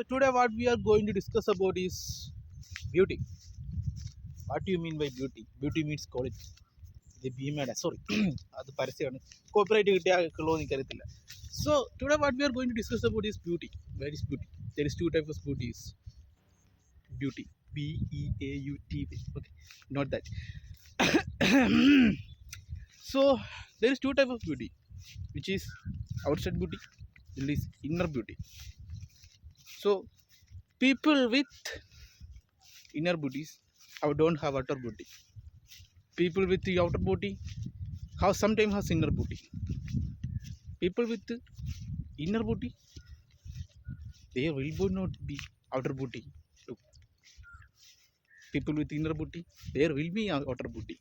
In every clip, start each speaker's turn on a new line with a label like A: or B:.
A: So today what we are going to discuss about is beauty. What do you mean by beauty? Beauty means quality. The BMAD, sorry, അത് പരസ്യമാണ്. Cooperate കിട്ടിയാൽ എനിക്കറിയത്തില്ല. So today what we are going to discuss about is beauty. Where is beauty? There is two types of beauties. Beauty, BEAUT. Okay, not that. So there is two types of beauty, which is outside beauty, and is inner beauty. So people with inner beauties don't have outer beauty. People with the outer beauty have sometimes has inner beauty. People with inner beauty, there will not be outer beauty too. People with inner beauty, there will be outer beauty.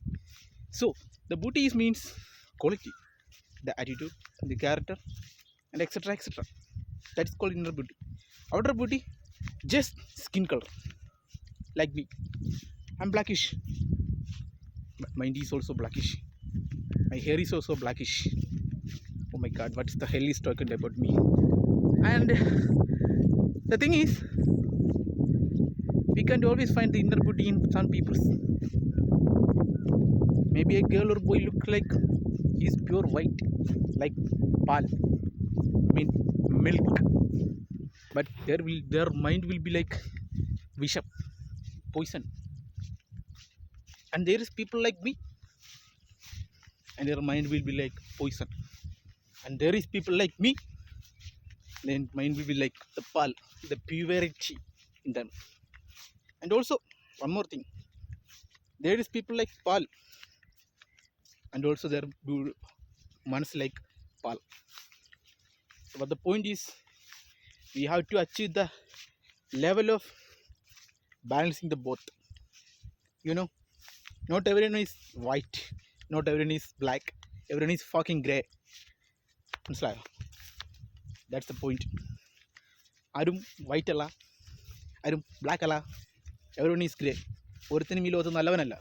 A: So the beauty is means quality, the attitude, the character, and etc etc. That is called inner beauty. Outer beauty, just skin color. Like me, I'm blackish. Mind is also blackish. My hair is also blackish. Oh my god, what is the hell is talking about me? And the thing is, we can't always find the inner beauty in some people. Maybe a girl or boy look like he's pure white, like pal, I mean milk. But their mind will be like visham, poison. And there is people like me, and their mind will be like poison. And there is people like me, then mind will be like the pal, the purity in them. And also one more thing, there is people like pal, and also their minds like pal. But the point is, we have to achieve the level of balancing the both. You know, not everyone is white, not everyone is black, everyone is fucking grey. മനസ്സിലായോ? That's the point. ആരും white അല്ല, ആരും black അല്ല, everyone is grey. ഒരുത്തിനും ഈ ലോകത്ത് നല്ലവനല്ല.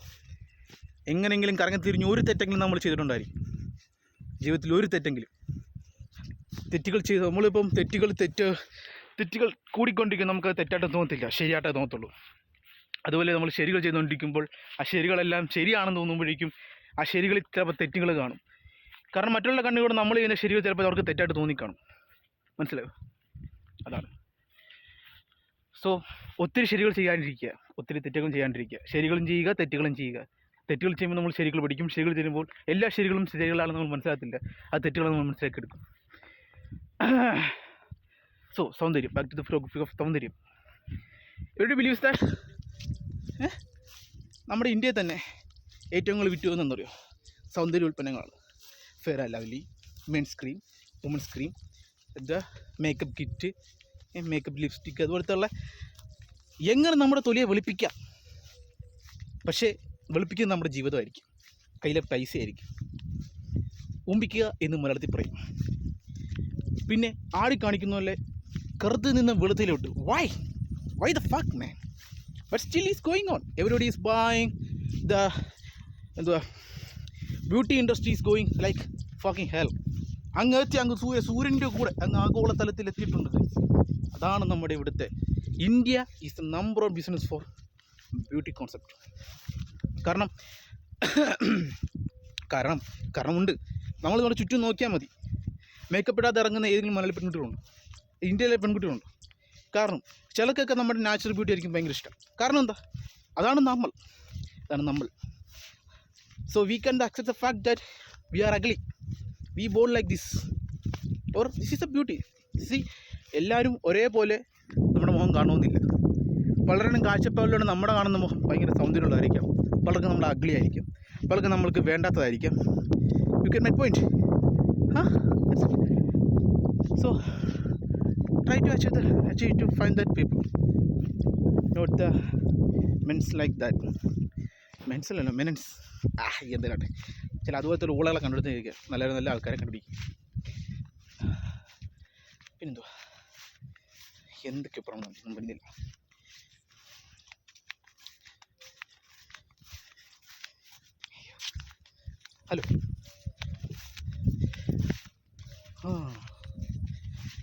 A: എങ്ങനെയെങ്കിലും കറങ്ങിത്തിരിഞ്ഞ് ഒരു തെറ്റെങ്കിലും നമ്മൾ ചെയ്തിട്ടുണ്ടായിരിക്കും ജീവിതത്തിൽ. ഒരു തെറ്റെങ്കിലും തെറ്റുകൾ ചെയ്ത് നമ്മളിപ്പം തെറ്റുകൾ കൂടിക്കൊണ്ടിരിക്കും. നമുക്ക് തെറ്റായിട്ട് തോന്നത്തില്ല, ശരിയായിട്ടേ തോന്നത്തുള്ളൂ. അതുപോലെ നമ്മൾ ശരികൾ ചെയ്തുകൊണ്ടിരിക്കുമ്പോൾ ആ ശരികളെല്ലാം ശരിയാണെന്ന് തോന്നുമ്പോഴേക്കും ആ ശരികളിൽ ചിലപ്പോൾ തെറ്റുകൾ കാണും. കാരണം മറ്റുള്ള കണ്ണുകൂടെ നമ്മൾ ചെയ്യുന്ന ശരികൾ ചിലപ്പോൾ അവർക്ക് തെറ്റായിട്ട് തോന്നിക്കാണും. മനസ്സിലായോ? അതാണ്. സോ ഒത്തിരി ശരികൾ ചെയ്യാണ്ടിരിക്കുക, ഒത്തിരി തെറ്റുകളും ചെയ്യാണ്ടിരിക്കുക. ശരികളും ചെയ്യുക, തെറ്റുകളും ചെയ്യുക. തെറ്റുകൾ ചെയ്യുമ്പോൾ നമ്മൾ ശരികൾ പഠിക്കും. ശരികൾ ചെയ്യുമ്പോൾ എല്ലാ ശരികളും ശരികളാണെന്ന് നമ്മൾ മനസ്സിലാകത്തില്ല. ആ തെറ്റുകൾ നമ്മൾ മനസ്സിലാക്കിയെടുക്കും. സോ സൗന്ദര്യം, back to the photography of സൗന്ദര്യം. എവരി ബിലീവ്സ് ദാറ്റ് നമ്മുടെ ഇന്ത്യയിൽ തന്നെ ഏറ്റവും കൂടുതൽ വിറ്റ് പോകുന്നതെന്നറിയോ? സൗന്ദര്യ ഉൽപ്പന്നങ്ങളാണ്. Fair and lovely, men's cream, women's cream, makeup kit, makeup lipstick, അതുപോലത്തെ ഉള്ള എങ്ങനെ നമ്മുടെ തൊലിയെ വെളുപ്പിക്കാം. പക്ഷേ വെളുപ്പിക്കുന്നത് നമ്മുടെ ജീവിതമായിരിക്കും, കയ്യിലെ പൈസ ആയിരിക്കും. ഉമ്പിക്കുക എന്ന് മലയാളത്തിൽ പറയും. പിന്നെ ആടി കാണിക്കുന്ന പോലെ കറുത്ത് നിന്ന് വെളുത്തിലോട്ട്. Why the fuck man? But still is going on. Everybody is buying the beauty industry is going like fucking hell. അങ്ങ് സൂര്യൻ്റെ കൂടെ അങ്ങ് ആഗോളതലത്തിൽ എത്തിയിട്ടുണ്ട്. അതാണ് നമ്മുടെ ഇവിടുത്തെ India is the number of business for beauty concept. കാരണമുണ്ട്. നമ്മൾ നമ്മുടെ ചുറ്റും നോക്കിയാൽ മതി. മേക്കപ്പ് ഇടാതെ ഇറങ്ങുന്ന ഏതെങ്കിലും മലയാളി പെൺകുട്ടികളുണ്ട്, ഇന്ത്യയിലെ പെൺകുട്ടികളുണ്ട്. കാരണം ചിലക്കൊക്കെ നമ്മുടെ നാച്ചുറൽ ബ്യൂട്ടി ആയിരിക്കും ഭയങ്കര ഇഷ്ടം. കാരണം എന്താ? അതാണ് നമ്മൾ. So we can accept the fact that we are ugly, we born like this, or this is a beauty. See, എല്ലാവരും ഒരേപോലെ നമ്മുടെ മുഖം കാണണമെന്നില്ല. പലരുടെയും കാഴ്ചപ്പാടിലൂടെ നമ്മുടെ കാണുന്ന മുഖം ഭയങ്കര സൗന്ദര്യമുള്ളതായിരിക്കാം, പലർക്ക് നമ്മൾ അഗ്ലി ആയിരിക്കും, പലർക്ക് നമ്മൾക്ക് വേണ്ടാത്തതായിരിക്കാം. You can my point. So try to achieve to find that people, not the men's like that. Men's അല്ലല്ലോ, മെനൻസ്. എന്തിനാട്ടെ, ചില അതുപോലത്തെ ഊളകളെ കണ്ടുപിടിച്ചിരിക്കുക. നല്ല ആൾക്കാരെ കണ്ടുപിടിക്കും. പിന്നെന്തുവാ, എന്തൊക്കെ പറഞ്ഞു പറ്റുന്നില്ല. ഹലോ.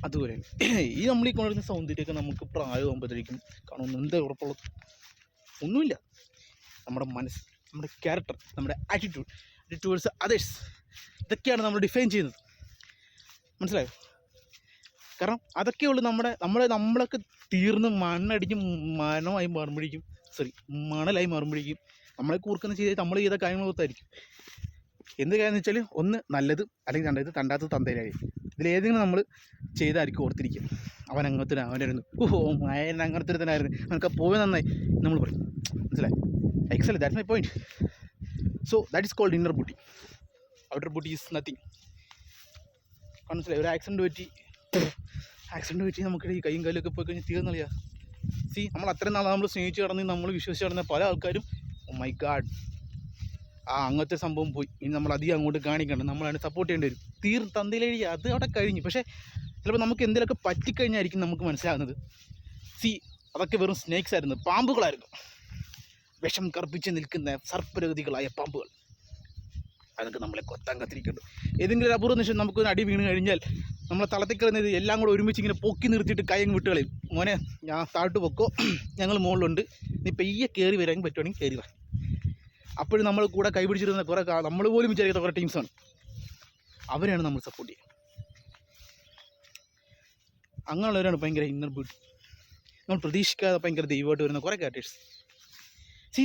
A: അത് അതുപോലെ ഈ നമ്മൾ ഈ കൊണ്ടുവരുന്ന സൗന്ദര്യമൊക്കെ നമുക്ക് പ്രായമാകുമ്പോഴത്തേക്കും കാണുമെന്ന് എന്താ ഉറപ്പുള്ളത്? ഒന്നുമില്ല. നമ്മുടെ മനസ്സ്, നമ്മുടെ ക്യാരക്ടർ, നമ്മുടെ ആറ്റിറ്റ്യൂഡ് ടുവേഴ്സ് അതേഴ്സ്, ഇതൊക്കെയാണ് നമ്മൾ ഡിഫൈൻ ചെയ്യുന്നത്. മനസ്സിലായോ? കാരണം അതൊക്കെയുള്ളൂ നമ്മളൊക്കെ തീർന്ന് മണമായി മണലായി മാറുമ്പോഴേക്കും നമ്മളെ കൂർക്കുന്ന ചെയ്ത് നമ്മൾ ചെയ്ത കാര്യങ്ങളൊത്തായിരിക്കും. എന്ത് കാര്യമെന്ന് വെച്ചാൽ, ഒന്ന് നല്ലത്, അല്ലെങ്കിൽ രണ്ടായത് തണ്ടാത്തത് തന്തയിലായി. ഇതിലേതെങ്കിലും നമ്മൾ ചെയ്തായിരിക്കും ഓർത്തിരിക്കുക. അവൻ അങ്ങനത്തെ അങ്ങനത്തെ തന്നെയായിരുന്നു, അവനൊക്കെ പോയി നന്നായി നമ്മൾ പറയും. മനസ്സിലായി? Excellent, that's my point. So that is called inner beauty. Outer beauty is nothing. മനസ്സിലായി? ഒരു ആക്സിഡൻറ്റ് പറ്റി നമുക്ക് ഈ കൈയും കാലൊക്കെ പോയി കഴിഞ്ഞാൽ തീർന്നറിയാം. നമ്മൾ അത്രയും നാളെ നമ്മൾ സ്നേഹിച്ച് കടന്ന് നമ്മൾ വിശ്വസിച്ച് കടന്ന പല ആൾക്കാരും മൈ ഗാഡ് അങ്ങനത്തെ സംഭവം പോയി, ഇനി നമ്മൾ അധികം അങ്ങോട്ട് കാണിക്കണം, നമ്മളതിനെ സപ്പോർട്ട് ചെയ്യേണ്ടി വരും. തന്തയിലെഴുതി അത് അവിടെ കഴിഞ്ഞു. പക്ഷേ ചിലപ്പോൾ നമുക്ക് എന്തെങ്കിലുമൊക്കെ പറ്റിക്കഴിഞ്ഞായിരിക്കും നമുക്ക് മനസ്സിലാകുന്നത് അതൊക്കെ വെറും സ്നേക്സ് ആയിരുന്നു, പാമ്പുകളായിരുന്നു, വിഷം കറുപ്പിച്ച് നിൽക്കുന്ന സർപ്പരഗതികളായ പാമ്പുകൾ. അതൊക്കെ നമ്മളെ കൊത്താൻ കത്തിരിക്കുന്നുണ്ട്. ഏതെങ്കിലും ഒരു അപൂർവ നിമിഷം നമുക്കൊരു അടി വീണ് കഴിഞ്ഞാൽ നമ്മളെ തളത്തിൽ കിടന്നത് എല്ലാം കൂടെ ഒരുമിച്ച് ഇങ്ങനെ പൊക്കി നിർത്തിയിട്ട് കയ്യങ്ങ് വിട്ട് കളയും. മോനെ ഞാൻ താഴോട്ട് പൊക്കോ, ഞങ്ങൾ മുകളിലുണ്ട്, നീ പെയ്യെ കയറി വരാൻ പറ്റുവാണെങ്കിൽ കയറി വാ. അപ്പോഴും നമ്മൾ കൂടെ കൈപിടിച്ചിരുന്ന കുറേ നമ്മൾ പോലും വിചാരിക്കാത്ത കുറേ ടീംസാണ്. അവരെയാണ് നമ്മൾ സപ്പോർട്ട് ചെയ്യുക. അങ്ങനെയുള്ളവരാണ് ഭയങ്കര ഇന്നർ ബ്യൂട്ടി. നമ്മൾ പ്രതീക്ഷിക്കാതെ ഭയങ്കര ദൈവമായിട്ട് വരുന്ന കുറേ ക്യാരക്ടേഴ്സ്.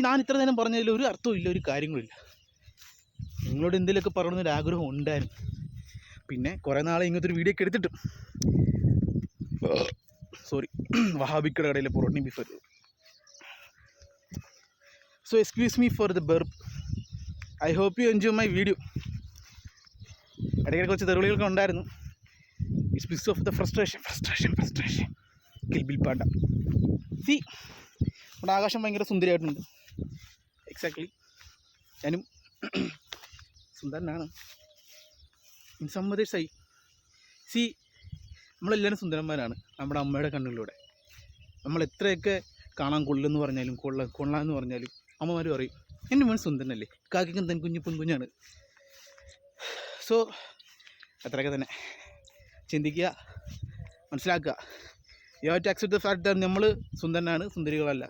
A: ഞാൻ ഇത്ര നേരം പറഞ്ഞതിൽ ഒരു അർത്ഥവും ഇല്ല, ഒരു കാര്യങ്ങളില്ല. നിങ്ങളോട് എന്തെങ്കിലുമൊക്കെ പറയണമെന്നൊരു ആഗ്രഹം ഉണ്ടായിരുന്നു. പിന്നെ കുറേ നാളെ ഇങ്ങനത്തെ ഒരു വീഡിയോ ഒക്കെ എടുത്തിട്ട് വഹാബിക്കയുടെ കടയിലെ parotta beef. So excuse me for the burp. I hope you enjoy my video. ഇടയ്ക്കിടെ കുറച്ച് തെറിവിളികളൊക്കെ ഉണ്ടായിരുന്നു. It's because of the frustration. Kill Bill panda. നമ്മുടെ ആകാശം ഭയങ്കര സുന്ദരിയായിട്ടുണ്ട്. എക്സാക്ട്ലി, ഞാനും സുന്ദരനാണ്. ഇൻ സം അതേഴ്സ് നമ്മളെല്ലാവരും സുന്ദരന്മാരാണ് നമ്മുടെ അമ്മയുടെ കണ്ണുകളിലൂടെ. നമ്മൾ എത്രയൊക്കെ കാണാൻ കൊള്ളെന്ന് പറഞ്ഞാലും കൊള്ളാമെന്ന് പറഞ്ഞാലും അമ്മമാർ പറയും എൻ്റെ മോൻ സുന്ദരനല്ലേ, കാക്കിക്കും തൻ കുഞ്ഞു പൊൻകുഞ്ഞാണ്. സോ അത്രയൊക്കെ തന്നെ ചിന്തിക്കുക, മനസ്സിലാക്കുക. You have to accept the fact that നമ്മൾ സുന്ദരനാണ്, സുന്ദരികളല്ല.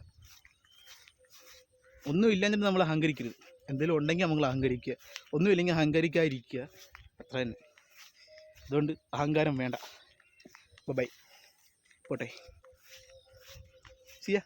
A: ഒന്നുമില്ലാഞ്ഞിട്ട് നമ്മൾ അഹങ്കരിക്കരുത്. എന്തെങ്കിലും ഉണ്ടെങ്കിൽ നമ്മൾ അഹങ്കരിക്കുക, ഒന്നുമില്ലെങ്കിൽ അഹങ്കരിക്കാതിരിക്കുക, അത്ര തന്നെ. അതുകൊണ്ട് അഹങ്കാരം വേണ്ട. ബൈ, പോട്ടെ. സിയാ.